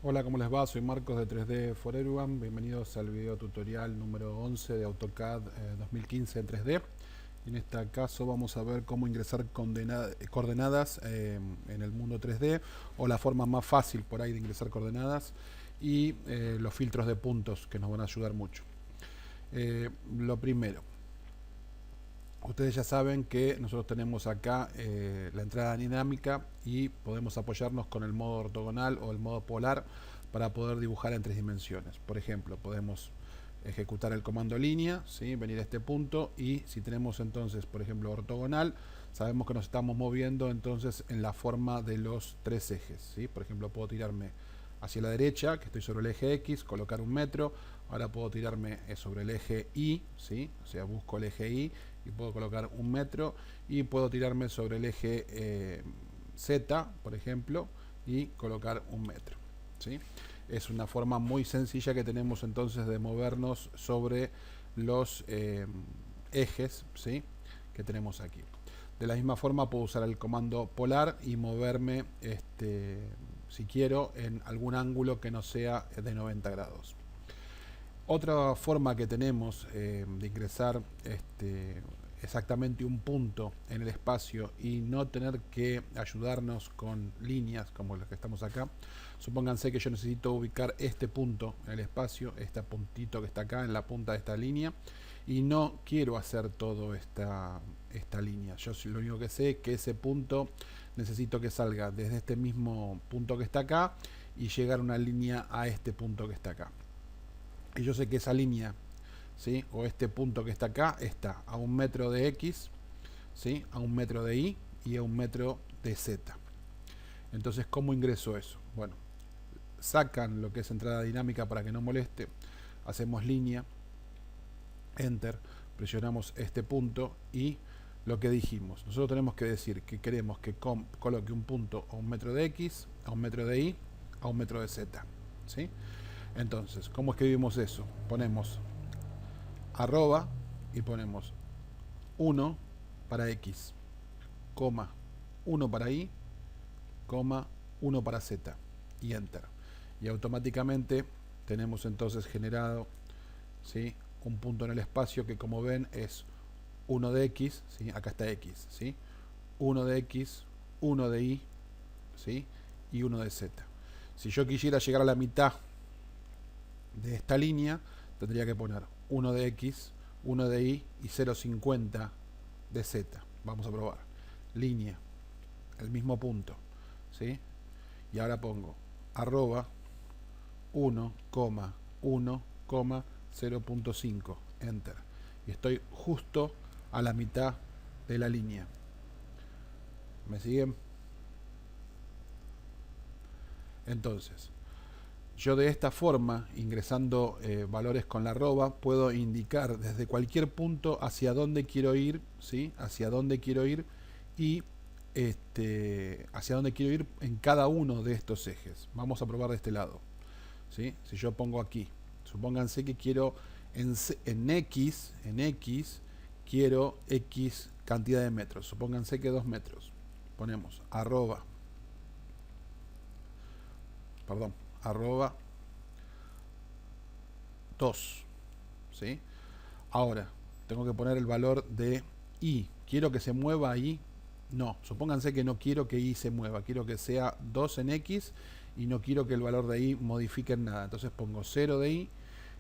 Hola, ¿cómo les va? Soy Marcos de 3D for Everyone. Bienvenidos al video tutorial número 11 de AutoCAD 2015 en 3D. En este caso vamos a ver cómo ingresar coordenadas en el mundo 3D, o la forma más fácil por ahí de ingresar coordenadas, y los filtros de puntos que nos van a ayudar mucho. Lo primero, ustedes ya saben que nosotros tenemos acá la entrada dinámica y podemos apoyarnos con el modo ortogonal o el modo polar para poder dibujar en 3 dimensiones. Por ejemplo, podemos ejecutar el comando línea, ¿sí? Venir a este punto, y si tenemos entonces, por ejemplo, ortogonal, sabemos que nos estamos moviendo entonces en la forma de los 3 ejes, ¿sí? Por ejemplo, puedo tirarme hacia la derecha, que estoy sobre el eje X, colocar 1 metro. Ahora puedo tirarme sobre el eje Y, ¿sí? O sea, busco el eje Y y puedo colocar 1 metro, y puedo tirarme sobre el eje Z, por ejemplo, y colocar 1 metro, ¿sí? Es una forma muy sencilla que tenemos entonces de movernos sobre los ejes, ¿sí? Que tenemos aquí. De la misma forma puedo usar el comando polar y moverme, si quiero, en algún ángulo que no sea de 90 grados. Otra forma que tenemos de ingresar exactamente un punto en el espacio y no tener que ayudarnos con líneas como las que estamos acá. Supónganse que yo necesito ubicar este punto en el espacio, este puntito que está acá en la punta de esta línea, y no quiero hacer toda esta línea. Yo lo único que sé es que ese punto necesito que salga desde este mismo punto que está acá y llegar una línea a este punto que está acá. Y yo sé que esa línea, ¿sí? O este punto que está acá está a 1 metro de X, ¿sí? A 1 metro de Y y a 1 metro de Z. Entonces, ¿cómo ingreso eso? Bueno, sacan lo que es entrada dinámica para que no moleste. Hacemos línea, enter, presionamos este punto y lo que dijimos. Nosotros tenemos que decir que queremos que coloque un punto a 1 metro de X, a 1 metro de Y, a 1 metro de Z, ¿sí? Entonces, ¿cómo escribimos eso? Ponemos arroba y ponemos 1 para X, coma 1 para Y, coma 1 para Z, y enter. Y automáticamente tenemos entonces generado, ¿sí? Un punto en el espacio que, como ven, es 1 de X, ¿sí? Acá está X, ¿sí? 1 de X, 1 de Y, ¿sí? Y 1 de Z. Si yo quisiera llegar a la mitad de esta línea, tendría que poner 1 de X, 1 de Y y 0,50 de Z. Vamos a probar. Línea, el mismo punto, ¿sí? Y ahora pongo arroba 1,0.5, enter. Y estoy justo a la mitad de la línea. ¿Me siguen? Entonces, yo de esta forma, ingresando valores con la arroba, puedo indicar desde cualquier punto hacia dónde quiero ir, ¿sí? Hacia dónde quiero ir, y hacia dónde quiero ir en cada uno de estos ejes. Vamos a probar de este lado, ¿sí? Si yo pongo aquí, supónganse que quiero en X, quiero X cantidad de metros. Supónganse que 2 metros. Ponemos arroba, perdón, arroba 2, ¿sí? Ahora tengo que poner el valor de Y. ¿Quiero que se mueva ahí? No, supónganse que no quiero que Y se mueva, quiero que sea 2 en X y no quiero que el valor de Y modifique en nada. Entonces pongo 0 de Y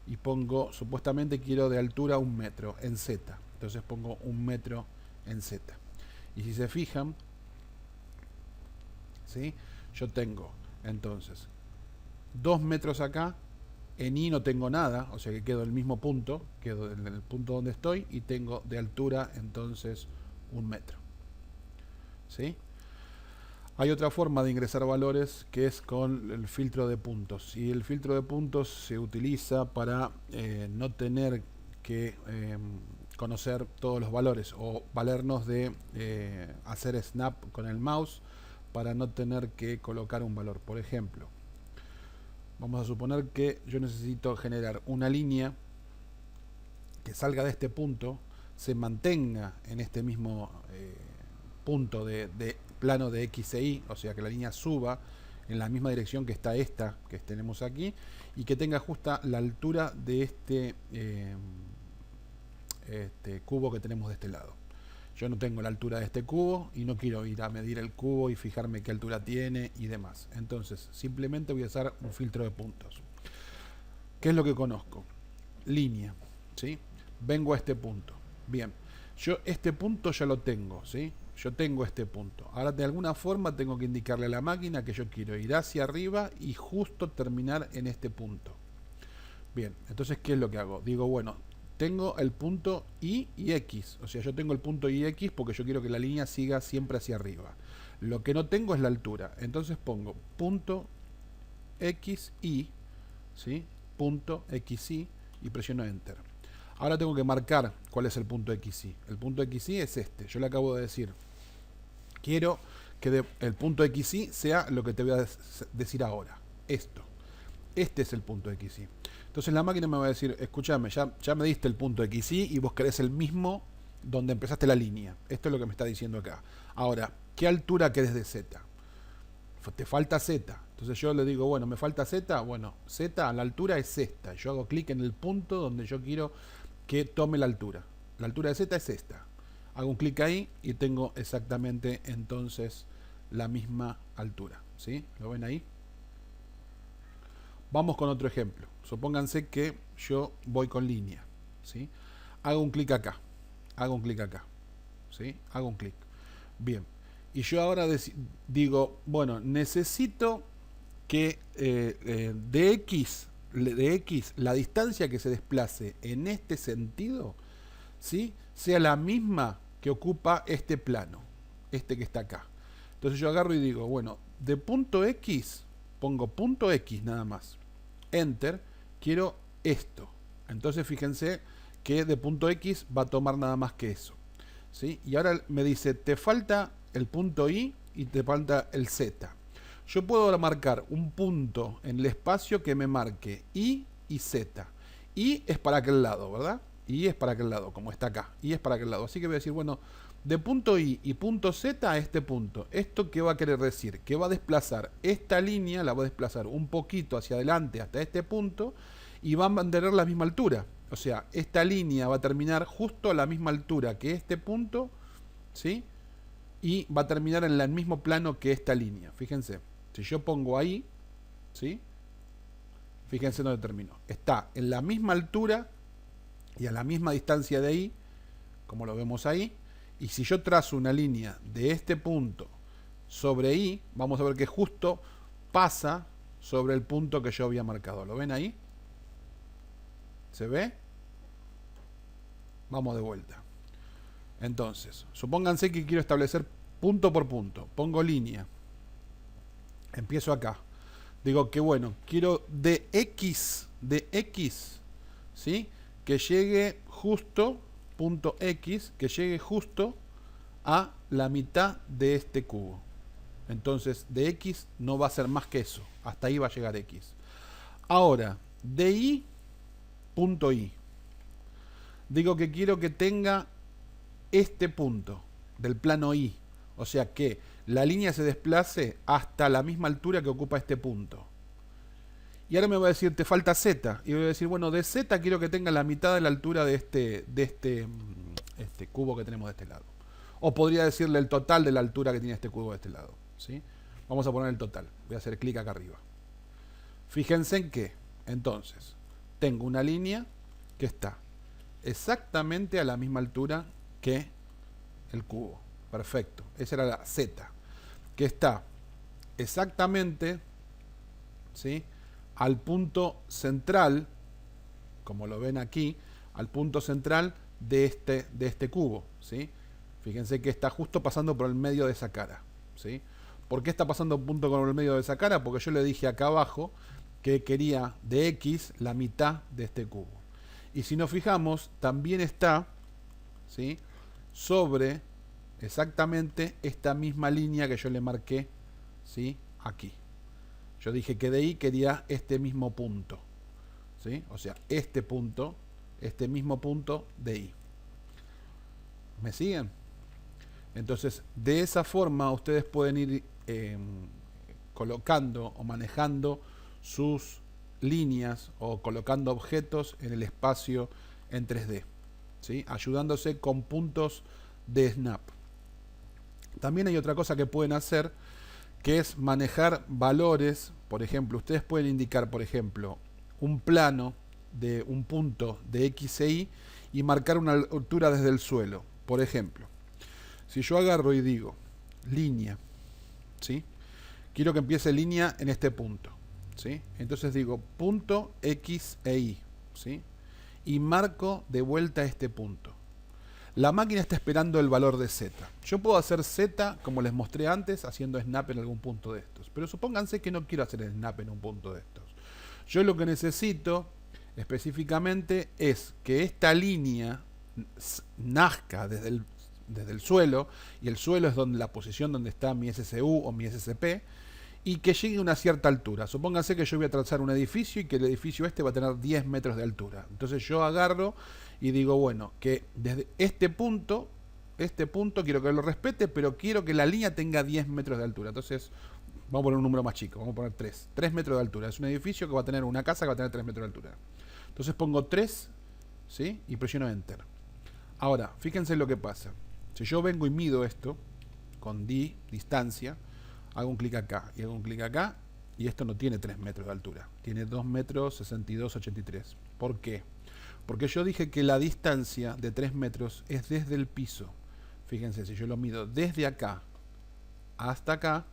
y pongo, supuestamente quiero de altura 1 metro en Z. Entonces pongo 1 metro en Z. Y si se fijan, ¿sí? Yo tengo entonces 2 metros acá. En Y no tengo nada, o sea que quedo en el mismo punto, quedo en el punto donde estoy, y tengo de altura entonces 1 metro, ¿sí? Hay otra forma de ingresar valores, que es con el filtro de puntos, y el filtro de puntos se utiliza para no tener que conocer todos los valores, o valernos de hacer snap con el mouse para no tener que colocar un valor. Por ejemplo, vamos a suponer que yo necesito generar una línea que salga de este punto, se mantenga en este mismo punto de plano de X e Y, o sea que la línea suba en la misma dirección que está esta que tenemos aquí, y que tenga justa la altura de este cubo que tenemos de este lado. Yo no tengo la altura de este cubo y no quiero ir a medir el cubo y fijarme qué altura tiene y demás. Entonces simplemente voy a usar un filtro de puntos. ¿Qué es lo que conozco? Línea, ¿sí? Vengo a este punto. Bien, yo este punto ya lo tengo, ¿sí? Yo tengo este punto. Ahora de alguna forma tengo que indicarle a la máquina que yo quiero ir hacia arriba y justo terminar en este punto. Bien, entonces ¿qué es lo que hago? Digo, bueno, tengo el punto Y y X. O sea, yo tengo el punto Y y X porque yo quiero que la línea siga siempre hacia arriba. Lo que no tengo es la altura. Entonces pongo punto XY, ¿sí? Punto XY y presiono Enter. Ahora tengo que marcar cuál es el punto XY. El punto XY es este. Yo le acabo de decir, quiero que el punto XY sea lo que te voy a decir ahora. Esto. Este es el punto XY. Entonces la máquina me va a decir, escúchame, ya me diste el punto XY y vos querés el mismo donde empezaste la línea. Esto es lo que me está diciendo acá. Ahora, ¿qué altura querés de Z? Te falta Z. Entonces yo le digo, bueno, me falta Z. Bueno, Z, la altura es esta. Yo hago clic en el punto donde yo quiero que tome la altura. La altura de Z es esta. Hago un clic ahí y tengo exactamente entonces la misma altura. ¿Sí? ¿Lo ven ahí? Vamos con otro ejemplo. Supónganse que yo voy con línea, ¿sí? Hago un clic acá. Hago un clic acá. ¿Sí? Hago un clic. Bien. Y yo ahora digo, bueno, necesito que de X, la distancia que se desplace en este sentido, ¿sí? Sea la misma que ocupa este plano, este que está acá. Entonces yo agarro y digo, bueno, de punto X, pongo punto X nada más. Enter, quiero esto. Entonces fíjense que de punto X va a tomar nada más que eso, ¿sí? Y ahora me dice, te falta el punto Y y te falta el Z. Yo puedo ahora marcar un punto en el espacio que me marque Y y Z. Y es para aquel lado, ¿verdad? Y es para aquel lado, como está acá. Y es para aquel lado. Así que voy a decir, bueno, de punto Y y punto Z a este punto. ¿Esto qué va a querer decir? Que va a desplazar esta línea, la va a desplazar un poquito hacia adelante hasta este punto y va a mantener la misma altura. O sea, esta línea va a terminar justo a la misma altura que este punto, ¿sí? Y va a terminar en el mismo plano que esta línea. Fíjense, si yo pongo ahí, ¿sí? Fíjense dónde termino. Está en la misma altura y a la misma distancia de ahí, como lo vemos ahí. Y si yo trazo una línea de este punto sobre Y, vamos a ver que justo pasa sobre el punto que yo había marcado. ¿Lo ven ahí? ¿Se ve? Vamos de vuelta. Entonces, supónganse que quiero establecer punto por punto. Pongo línea. Empiezo acá. Digo que bueno, quiero de X, ¿sí? Que llegue justo, punto X, que llegue justo a la mitad de este cubo. Entonces, de X no va a ser más que eso. Hasta ahí va a llegar X. Ahora, de Y, punto Y. Digo que quiero que tenga este punto del plano Y. O sea que la línea se desplace hasta la misma altura que ocupa este punto. Y ahora me va a decir, te falta Z. Y voy a decir, bueno, de Z quiero que tenga la mitad de la altura de este cubo que tenemos de este lado. O podría decirle el total de la altura que tiene este cubo de este lado, ¿sí? Vamos a poner el total. Voy a hacer clic acá arriba. Fíjense en que, entonces, tengo una línea que está exactamente a la misma altura que el cubo. Perfecto. Esa era la Z. Que está exactamente, ¿sí?, al punto central, como lo ven aquí, al punto central de este cubo, ¿sí? Fíjense que está justo pasando por el medio de esa cara, ¿sí? ¿Por qué está pasando punto con el medio de esa cara? Porque yo le dije acá abajo que quería de X la mitad de este cubo. Y si nos fijamos, también está, ¿sí?, sobre exactamente esta misma línea que yo le marqué, ¿sí?, aquí. Yo dije que de ahí quería este mismo punto, ¿sí? O sea, este punto, este mismo punto de ahí. ¿Me siguen? Entonces, de esa forma ustedes pueden ir colocando o manejando sus líneas o colocando objetos en el espacio en 3D, ¿sí? Ayudándose con puntos de snap. También hay otra cosa que pueden hacer, que es manejar valores. Por ejemplo, ustedes pueden indicar, por ejemplo, un plano de un punto de X e Y y marcar una altura desde el suelo. Por ejemplo, si yo agarro y digo línea, ¿sí? Quiero que empiece línea en este punto, ¿sí? Entonces digo punto X e Y, ¿sí? Y marco de vuelta este punto. La máquina está esperando el valor de Z. Yo puedo hacer Z, como les mostré antes, haciendo snap en algún punto de estos. Pero supónganse que no quiero hacer snap en un punto de estos. Yo lo que necesito específicamente es que esta línea nazca desde el suelo, y el suelo es donde la posición donde está mi SSU o mi SCP, y que llegue a una cierta altura. Supónganse que yo voy a trazar un edificio y que el edificio este va a tener 10 metros de altura. Entonces yo agarro y digo, bueno, que desde este punto quiero que lo respete, pero quiero que la línea tenga 10 metros de altura. Entonces vamos a poner un número más chico, vamos a poner 3. 3 metros de altura. Es un edificio que va a tener una casa que va a tener 3 metros de altura. Entonces pongo 3, ¿sí? Y presiono Enter. Ahora, fíjense lo que pasa. Si yo vengo y mido esto con distancia, hago un clic acá y hago un clic acá, y esto no tiene 3 metros de altura, tiene 2 metros 62, 83. ¿Por qué? Porque yo dije que la distancia de 3 metros es desde el piso. Fíjense, si yo lo mido desde acá hasta acá,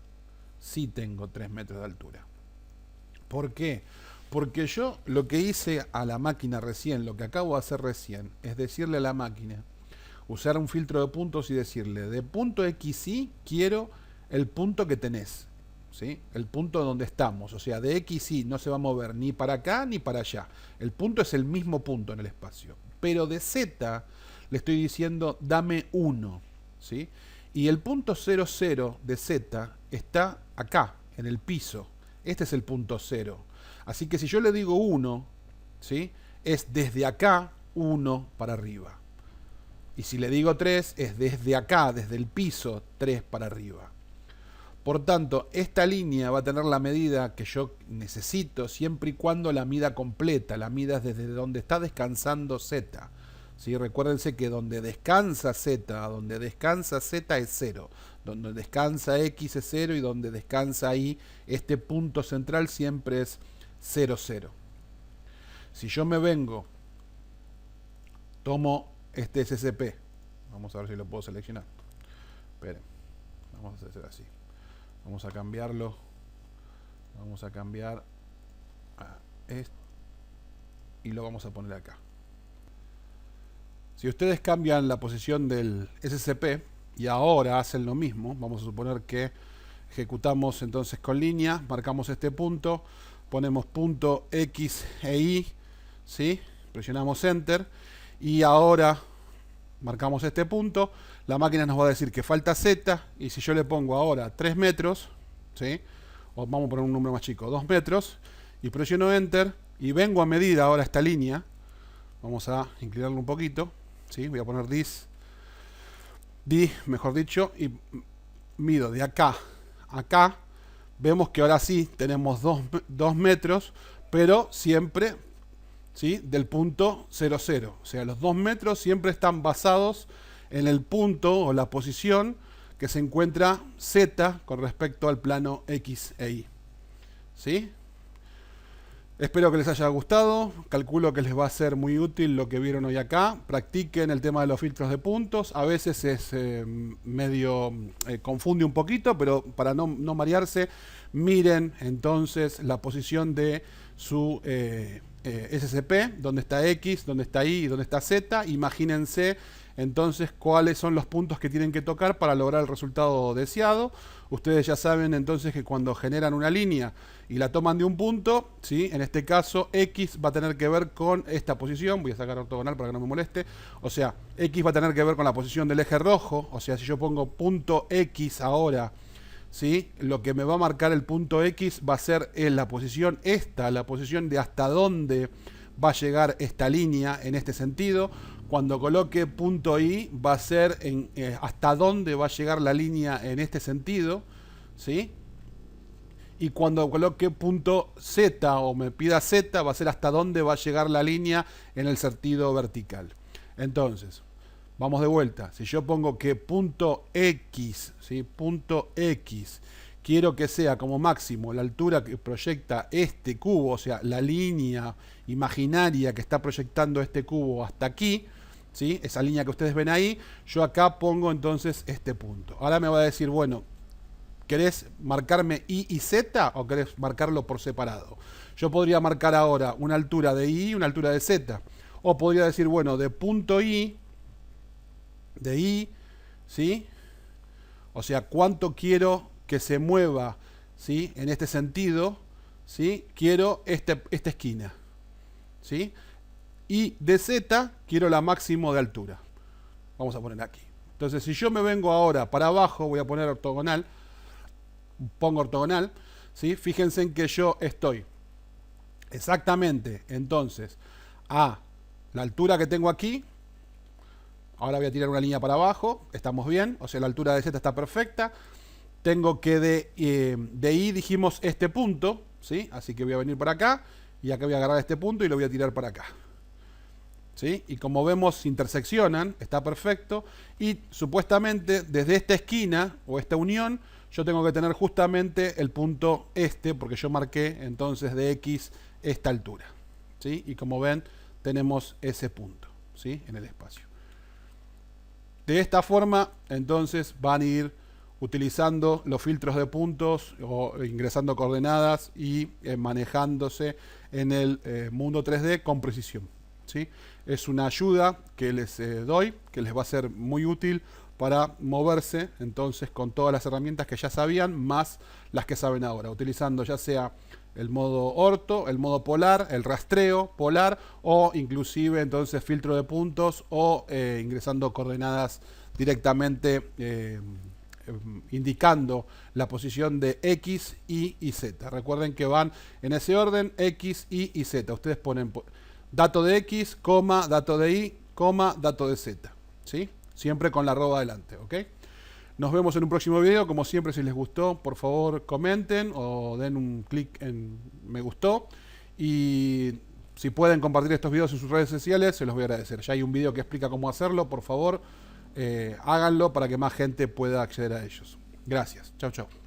sí tengo 3 metros de altura. ¿Por qué? Porque yo lo que hice a la máquina recién, lo que acabo de hacer recién, es decirle a la máquina, usar un filtro de puntos y decirle, de punto XY quiero el punto que tenés, ¿sí? El punto donde estamos, o sea, de XY no se va a mover ni para acá ni para allá. El punto es el mismo punto en el espacio. Pero de Z le estoy diciendo, dame 1, ¿sí? Y el punto 00 de Z está acá, en el piso. Este es el punto 0. Así que si yo le digo 1, ¿sí? Es desde acá 1 para arriba. Y si le digo 3, es desde acá, desde el piso, 3 para arriba. Por tanto, esta línea va a tener la medida que yo necesito siempre y cuando la mida completa. La mida es desde donde está descansando Z. ¿Sí? Recuérdense que donde descansa Z es 0. Donde descansa X es 0 y donde descansa Y, este punto central siempre es 0, 0. Si yo me vengo, tomo este SCP. Vamos a ver si lo puedo seleccionar. Esperen. Vamos a hacer así. Vamos a cambiarlo. Vamos a cambiar a este. Y lo vamos a poner acá. Si ustedes cambian la posición del SCP y ahora hacen lo mismo, vamos a suponer que ejecutamos entonces con línea, marcamos este punto, ponemos punto X e Y, ¿sí? Presionamos Enter y ahora marcamos este punto, la máquina nos va a decir que falta Z, y si yo le pongo ahora 3 metros, ¿sí? O vamos a poner un número más chico, 2 metros, y presiono Enter, y vengo a medir ahora esta línea, vamos a inclinarlo un poquito, ¿sí? Voy a poner mejor dicho, y mido de acá a acá, vemos que ahora sí tenemos 2 metros, pero siempre, ¿sí? Del punto 0, 0. O sea, los 2 metros siempre están basados en el punto o la posición que se encuentra Z con respecto al plano X e Y. ¿Sí? Espero que les haya gustado. Calculo que les va a ser muy útil lo que vieron hoy acá. Practiquen el tema de los filtros de puntos. A veces es medio confunde un poquito, pero para no marearse, miren entonces la posición de su SCP, donde está X, donde está Y y donde está Z. Imagínense entonces cuáles son los puntos que tienen que tocar para lograr el resultado deseado. Ustedes ya saben entonces que cuando generan una línea y la toman de un punto, ¿sí? En este caso X va a tener que ver con esta posición. Voy a sacar ortogonal para que no me moleste. O sea, X va a tener que ver con la posición del eje rojo. O sea, si yo pongo punto X ahora, ¿sí? Lo que me va a marcar el punto X va a ser la posición esta, la posición de hasta dónde va a llegar esta línea en este sentido. Cuando coloque punto Y va a ser hasta dónde va a llegar la línea en este sentido, ¿sí? Y cuando coloque punto Z o me pida Z, va a ser hasta dónde va a llegar la línea en el sentido vertical. Entonces, vamos de vuelta. Si yo pongo que punto X, ¿sí? Punto X, quiero que sea como máximo la altura que proyecta este cubo, o sea, la línea imaginaria que está proyectando este cubo hasta aquí, ¿sí? Esa línea que ustedes ven ahí, yo acá pongo entonces este punto. Ahora me va a decir, bueno, ¿querés marcarme Y y Z o querés marcarlo por separado? Yo podría marcar ahora una altura de Y y una altura de Z. O podría decir, bueno, de punto I, ¿sí? O sea, cuánto quiero que se mueva, ¿sí? En este sentido, ¿sí? Quiero esta esquina, ¿sí? Y de Z quiero la máximo de altura. Vamos a poner aquí. Entonces, si yo me vengo ahora para abajo, voy a poner ortogonal, pongo ortogonal, ¿sí? Fíjense en que yo estoy exactamente, entonces, a la altura que tengo aquí. Ahora voy a tirar una línea para abajo, estamos bien, o sea, la altura de Z está perfecta. Tengo que de I dijimos este punto, ¿sí? Así que voy a venir para acá y acá voy a agarrar este punto y lo voy a tirar para acá, ¿sí? Y como vemos, interseccionan, está perfecto. Y supuestamente desde esta esquina o esta unión, yo tengo que tener justamente el punto este, porque yo marqué entonces de X esta altura, ¿sí? Y como ven, tenemos ese punto, ¿sí? En el espacio. De esta forma, entonces, van a ir utilizando los filtros de puntos o ingresando coordenadas y manejándose en el mundo 3D con precisión, ¿sí? Es una ayuda que les doy, que les va a ser muy útil para moverse entonces con todas las herramientas que ya sabían, más las que saben ahora, utilizando ya sea el modo orto, el modo polar, el rastreo polar o inclusive entonces filtro de puntos o ingresando coordenadas directamente indicando la posición de X, Y y Z. Recuerden que van en ese orden X, Y y Z. Ustedes ponen dato de X, coma, dato de Y, coma, dato de Z, ¿sí? Siempre con la arroba adelante, ¿ok? Nos vemos en un próximo video. Como siempre, si les gustó, por favor comenten o den un clic en me gustó. Y si pueden compartir estos videos en sus redes sociales, se los voy a agradecer. Ya hay un video que explica cómo hacerlo. Por favor, háganlo para que más gente pueda acceder a ellos. Gracias. Chau, chau.